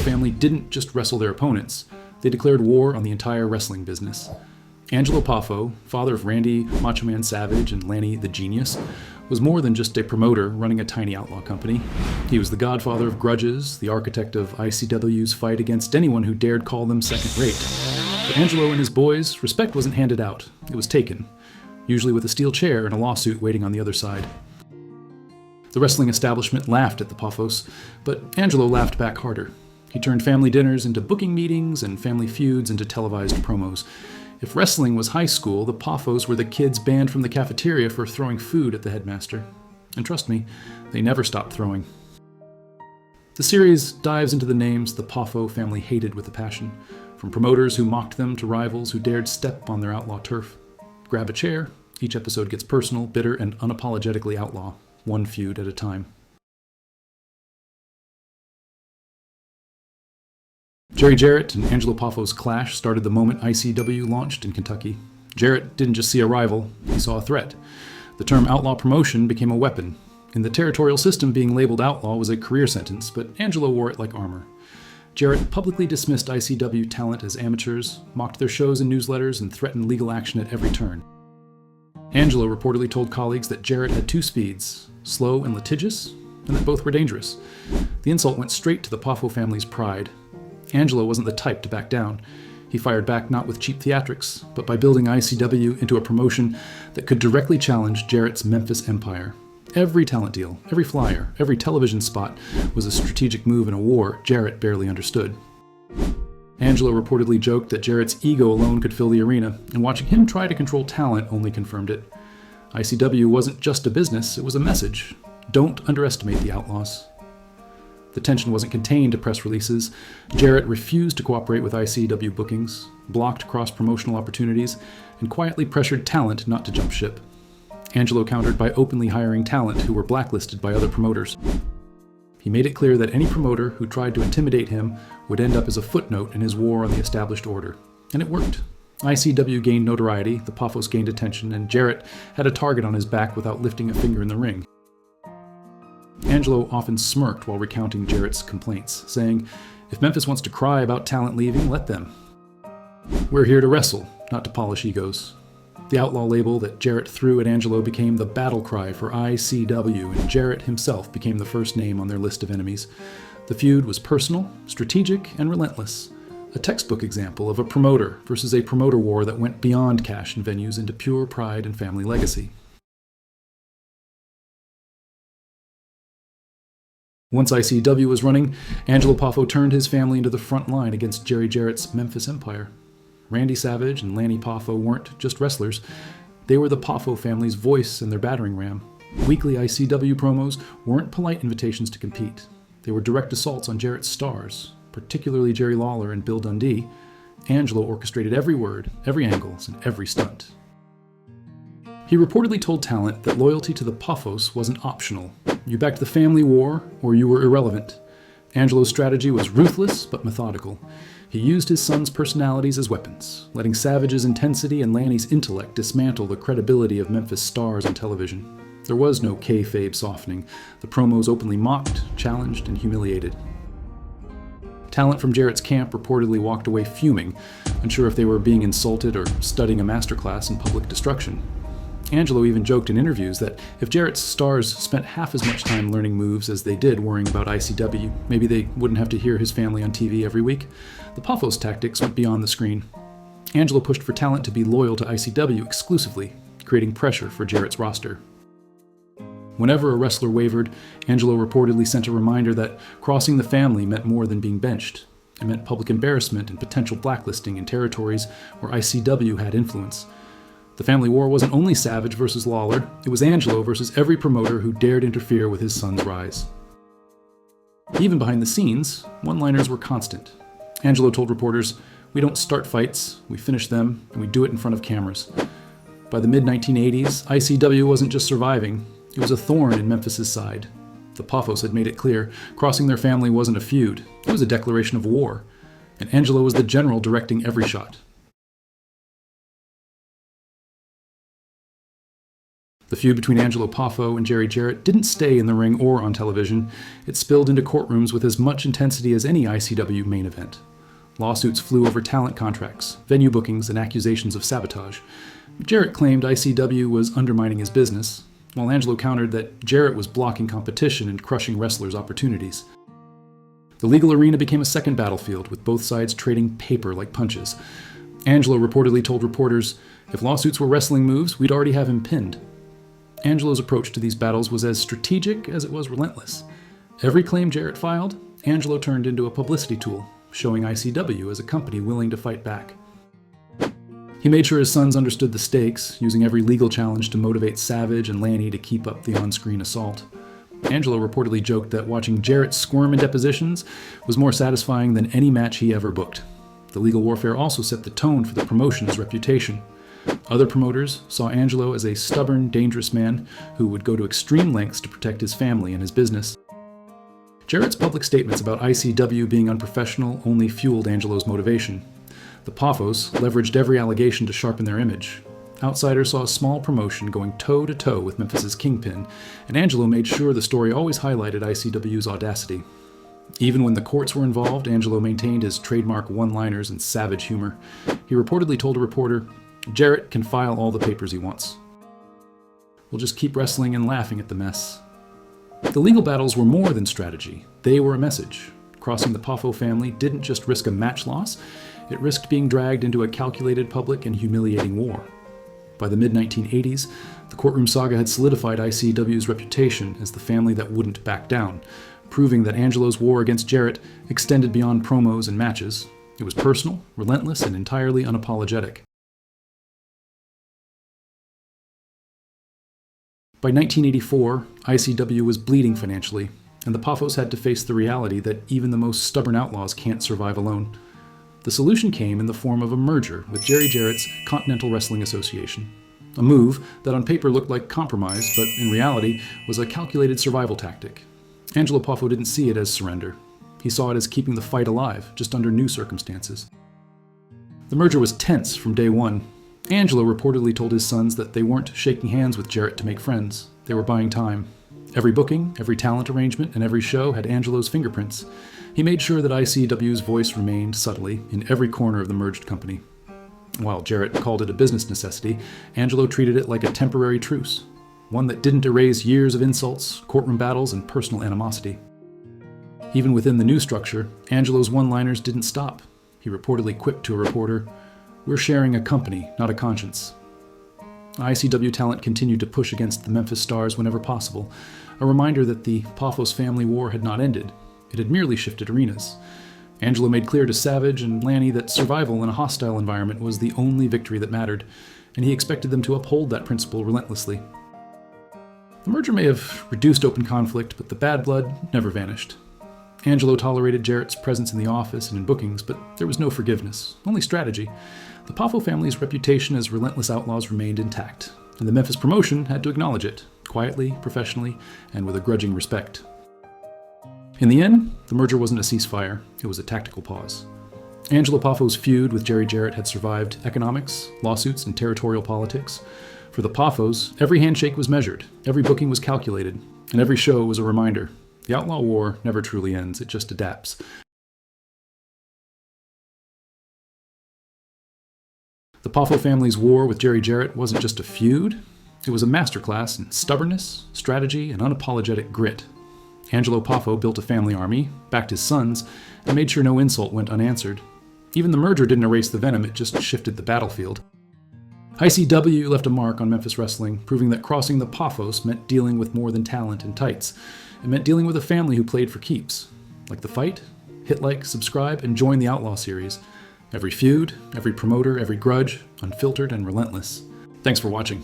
family didn't just wrestle their opponents, they declared war on the entire wrestling business. Angelo Poffo, father of Randy Macho Man Savage and Lanny the Genius, was more than just a promoter running a tiny outlaw company. He was the godfather of grudges, the architect of ICW's fight against anyone who dared call them second-rate. For Angelo and his boys, respect wasn't handed out, it was taken, usually with a steel chair and a lawsuit waiting on the other side. The wrestling establishment laughed at the Poffos, but Angelo laughed back harder. He turned family dinners into booking meetings and family feuds into televised promos. If wrestling was high school, the Poffos were the kids banned from the cafeteria for throwing food at the headmaster. And trust me, they never stopped throwing. The series dives into the names the Poffo family hated with a passion, from promoters who mocked them to rivals who dared step on their outlaw turf. Grab a chair, each episode gets personal, bitter, and unapologetically outlaw, one feud at a time. Jerry Jarrett and Angelo Poffo's clash started the moment ICW launched in Kentucky. Jarrett didn't just see a rival, he saw a threat. The term outlaw promotion became a weapon. In the territorial system, being labeled outlaw was a career sentence, but Angelo wore it like armor. Jarrett publicly dismissed ICW talent as amateurs, mocked their shows and newsletters, and threatened legal action at every turn. Angelo reportedly told colleagues that Jarrett had two speeds, slow and litigious, and that both were dangerous. The insult went straight to the Poffo family's pride. Angelo wasn't the type to back down. He fired back not with cheap theatrics, but by building ICW into a promotion that could directly challenge Jarrett's Memphis empire. Every talent deal, every flyer, every television spot was a strategic move in a war Jarrett barely understood. Angelo reportedly joked that Jarrett's ego alone could fill the arena, and watching him try to control talent only confirmed it. ICW wasn't just a business, it was a message. Don't underestimate the Outlaws. The tension wasn't contained to press releases. Jarrett refused to cooperate with ICW bookings, blocked cross-promotional opportunities, and quietly pressured talent not to jump ship. Angelo countered by openly hiring talent who were blacklisted by other promoters. He made it clear that any promoter who tried to intimidate him would end up as a footnote in his war on the established order. And it worked. ICW gained notoriety, the Poffos gained attention, and Jarrett had a target on his back without lifting a finger in the ring. Angelo often smirked while recounting Jarrett's complaints, saying, "If Memphis wants to cry about talent leaving, let them. We're here to wrestle, not to polish egos." The outlaw label that Jarrett threw at Angelo became the battle cry for ICW, and Jarrett himself became the first name on their list of enemies. The feud was personal, strategic, and relentless. A textbook example of a promoter versus a promoter war that went beyond cash and venues into pure pride and family legacy. Once ICW was running, Angelo Poffo turned his family into the front line against Jerry Jarrett's Memphis empire. Randy Savage and Lanny Poffo weren't just wrestlers, they were the Poffo family's voice and their battering ram. Weekly ICW promos weren't polite invitations to compete. They were direct assaults on Jarrett's stars, particularly Jerry Lawler and Bill Dundee. Angelo orchestrated every word, every angle, and every stunt. He reportedly told talent that loyalty to the Poffos wasn't optional. You backed the family war, or you were irrelevant. Angelo's strategy was ruthless but methodical. He used his sons' personalities as weapons, letting Savage's intensity and Lanny's intellect dismantle the credibility of Memphis stars on television. There was no kayfabe softening. The promos openly mocked, challenged, and humiliated. Talent from Jarrett's camp reportedly walked away fuming, unsure if they were being insulted or studying a masterclass in public destruction. Angelo even joked in interviews that if Jarrett's stars spent half as much time learning moves as they did worrying about ICW, maybe they wouldn't have to hear his family on TV every week. The Poffos' tactics went beyond the screen. Angelo pushed for talent to be loyal to ICW exclusively, creating pressure for Jarrett's roster. Whenever a wrestler wavered, Angelo reportedly sent a reminder that crossing the family meant more than being benched. It meant public embarrassment and potential blacklisting in territories where ICW had influence. The family war wasn't only Savage versus Lawler, it was Angelo versus every promoter who dared interfere with his son's rise. Even behind the scenes, one-liners were constant. Angelo told reporters, "We don't start fights, we finish them, and we do it in front of cameras." By the mid-1980s, ICW wasn't just surviving, it was a thorn in Memphis's side. The Poffos had made it clear, crossing their family wasn't a feud, it was a declaration of war, and Angelo was the general directing every shot. The feud between Angelo Poffo and Jerry Jarrett didn't stay in the ring or on television. It spilled into courtrooms with as much intensity as any ICW main event. Lawsuits flew over talent contracts, venue bookings, and accusations of sabotage. Jarrett claimed ICW was undermining his business, while Angelo countered that Jarrett was blocking competition and crushing wrestlers' opportunities. The legal arena became a second battlefield, with both sides trading paper like punches. Angelo reportedly told reporters, "If lawsuits were wrestling moves, we'd already have him pinned." Angelo's approach to these battles was as strategic as it was relentless. Every claim Jarrett filed, Angelo turned into a publicity tool, showing ICW as a company willing to fight back. He made sure his sons understood the stakes, using every legal challenge to motivate Savage and Lanny to keep up the on-screen assault. Angelo reportedly joked that watching Jarrett squirm in depositions was more satisfying than any match he ever booked. The legal warfare also set the tone for the promotion's reputation. Other promoters saw Angelo as a stubborn, dangerous man who would go to extreme lengths to protect his family and his business. Jarrett's public statements about ICW being unprofessional only fueled Angelo's motivation. The Poffos leveraged every allegation to sharpen their image. Outsiders saw a small promotion going toe-to-toe with Memphis's kingpin, and Angelo made sure the story always highlighted ICW's audacity. Even when the courts were involved, Angelo maintained his trademark one-liners and savage humor. He reportedly told a reporter, "Jarrett can file all the papers he wants. We'll just keep wrestling and laughing at the mess." The legal battles were more than strategy. They were a message. Crossing the Poffo family didn't just risk a match loss, it risked being dragged into a calculated public and humiliating war. By the mid-1980s, the courtroom saga had solidified ICW's reputation as the family that wouldn't back down, proving that Angelo's war against Jarrett extended beyond promos and matches. It was personal, relentless, and entirely unapologetic. By 1984, ICW was bleeding financially, and the Poffos had to face the reality that even the most stubborn outlaws can't survive alone. The solution came in the form of a merger with Jerry Jarrett's Continental Wrestling Association, a move that on paper looked like compromise, but in reality was a calculated survival tactic. Angelo Poffo didn't see it as surrender. He saw it as keeping the fight alive, just under new circumstances. The merger was tense from day one. Angelo reportedly told his sons that they weren't shaking hands with Jarrett to make friends. They were buying time. Every booking, every talent arrangement, and every show had Angelo's fingerprints. He made sure that ICW's voice remained subtly in every corner of the merged company. While Jarrett called it a business necessity, Angelo treated it like a temporary truce, one that didn't erase years of insults, courtroom battles, and personal animosity. Even within the new structure, Angelo's one-liners didn't stop. He reportedly quipped to a reporter, "We're sharing a company, not a conscience." ICW talent continued to push against the Memphis stars whenever possible, a reminder that the Poffos family war had not ended. It had merely shifted arenas. Angelo made clear to Savage and Lanny that survival in a hostile environment was the only victory that mattered, and he expected them to uphold that principle relentlessly. The merger may have reduced open conflict, but the bad blood never vanished. Angelo tolerated Jarrett's presence in the office and in bookings, but there was no forgiveness, only strategy. The Poffo family's reputation as relentless outlaws remained intact, and the Memphis promotion had to acknowledge it, quietly, professionally, and with a grudging respect. In the end, the merger wasn't a ceasefire, it was a tactical pause. Angelo Poffo's feud with Jerry Jarrett had survived economics, lawsuits, and territorial politics. For the Poffos, every handshake was measured, every booking was calculated, and every show was a reminder. The outlaw war never truly ends, it just adapts. The Poffo family's war with Jerry Jarrett wasn't just a feud, it was a masterclass in stubbornness, strategy, and unapologetic grit. Angelo Poffo built a family army, backed his sons, and made sure no insult went unanswered. Even the merger didn't erase the venom, it just shifted the battlefield. ICW left a mark on Memphis wrestling, proving that crossing the Poffos meant dealing with more than talent and tights. It meant dealing with a family who played for keeps. Like the fight? Hit like, subscribe, and join the Outlaw series. Every feud, every promoter, every grudge, unfiltered and relentless. Thanks for watching.